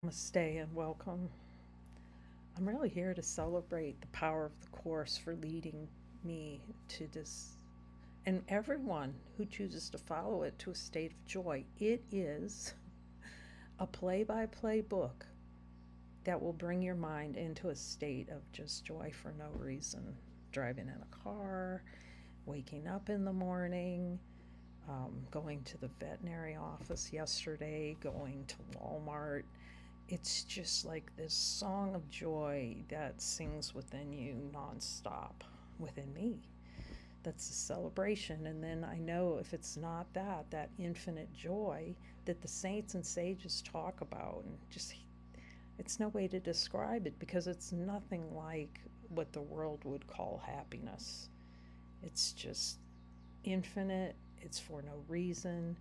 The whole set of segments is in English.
Namaste and welcome. I'm really here to celebrate the power of the Course for leading me to this, and everyone who chooses to follow it, to a state of joy. It is a play by play book that will bring your mind into a state of just joy for no reason. Driving in a car, waking up in the morning, going to the veterinary office yesterday, going to Walmart. It's just like this song of joy that sings within you nonstop, within me. That's a celebration. And then I know if it's not that infinite joy that the saints and sages talk about, and just, it's no way to describe it because it's nothing like what the world would call happiness. It's just infinite, it's for no reason.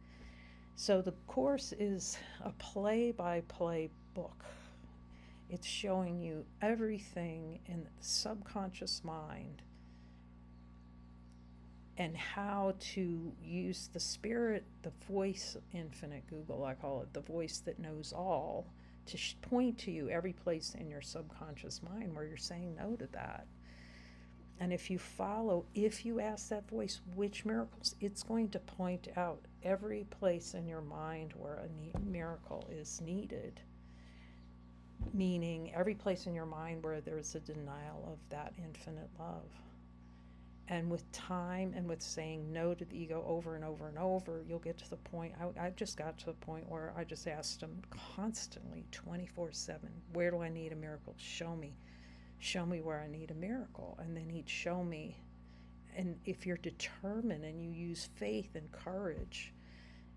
So the Course is a play by play book. It's showing you everything in the subconscious mind and how to use the spirit, the voice, infinite Google, I call it, the voice that knows all, to point to you every place in your subconscious mind where you're saying no to that. And if you ask that voice which miracles, it's going to point out every place in your mind where a miracle is needed. Meaning every place in your mind where there's a denial of that infinite love. And with time and with saying no to the ego over and over and over, you'll get to the point, I just got to the point where I just asked him constantly, 24/7, where do I need a miracle? Show me. Show me where I need a miracle. And then he'd show me. And if you're determined and you use faith and courage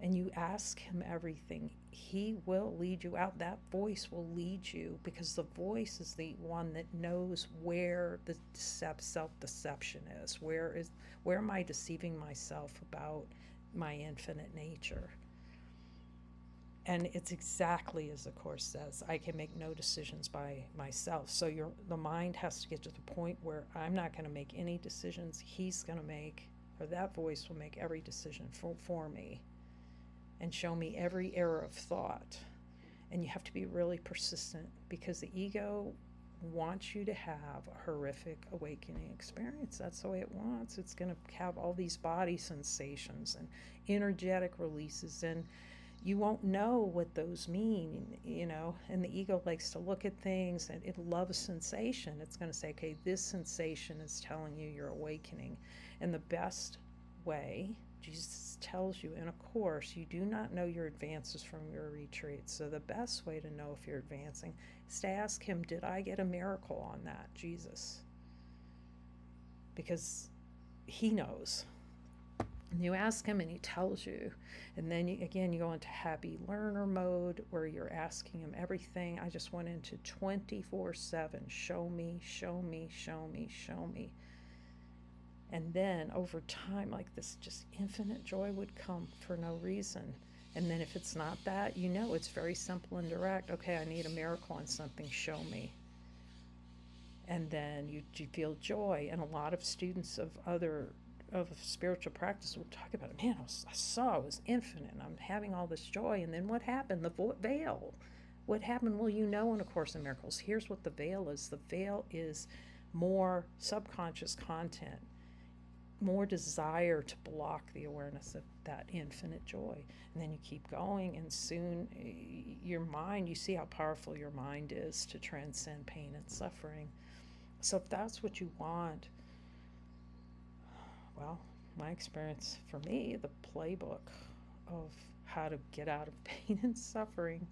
and you ask him everything, he will lead you out. That voice will lead you, because the voice is the one that knows where the self-deception is. Where am I deceiving myself about my infinite nature? And it's exactly as the Course says, I can make no decisions by myself. So the mind has to get to the point where I'm not going to make any decisions. He's going to make, or that voice will make every decision for me and show me every error of thought. And you have to be really persistent, because the ego wants you to have a horrific awakening experience. That's the way it wants. It's going to have all these body sensations and energetic releases, and you won't know what those mean, and the ego likes to look at things, and it loves sensation. It's going to say, okay, this sensation is telling you you're awakening. And the best way, Jesus tells you in a Course, you do not know your advances from your retreats. So the best way to know if you're advancing is to ask him, did I get a miracle on that, Jesus? Because he knows. And you ask him and he tells you. And then you go into happy learner mode where you're asking him everything. I just went into 24/7. Show me, show me, show me, show me. And then over time, like this, just infinite joy would come for no reason. And then if it's not that, it's very simple and direct. Okay, I need a miracle on something, show me. And then you feel joy. And a lot of students of spiritual practice will talk about it. Man, I saw it was infinite, and I'm having all this joy. And then what happened? The veil. What happened? Well, in A Course in Miracles, here's what the veil is. The veil is more subconscious content, more desire to block the awareness of that infinite joy. And then you keep going, and soon your mind, you see how powerful your mind is to transcend pain and suffering. So if that's what you want, well, my experience, for me, the playbook of how to get out of pain and suffering.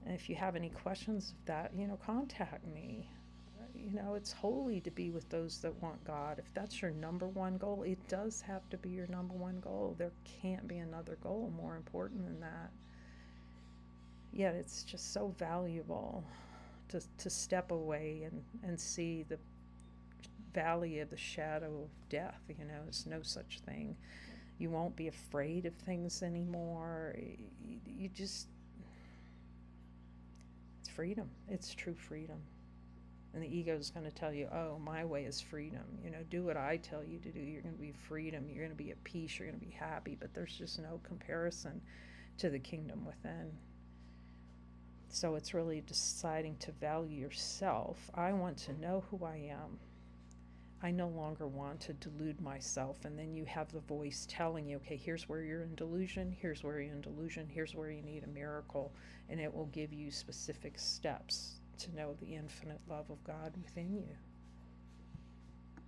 And if you have any questions of that, contact me. It's holy to be with those that want God. If that's your number one goal, it does have to be your number one goal. There can't be another goal more important than that. Yet it's just so valuable to step away and see the valley of the shadow of death. There's no such thing. You won't be afraid of things anymore. It's freedom. It's true freedom. And the ego is going to tell you, oh, my way is freedom. Do what I tell you to do. You're going to be freedom. You're going to be at peace. You're going to be happy. But there's just no comparison to the kingdom within. So it's really deciding to value yourself. I want to know who I am. I no longer want to delude myself. And then you have the voice telling you, okay, here's where you're in delusion, here's where you're in delusion, here's where you need a miracle. And it will give you specific steps to know the infinite love of God within you.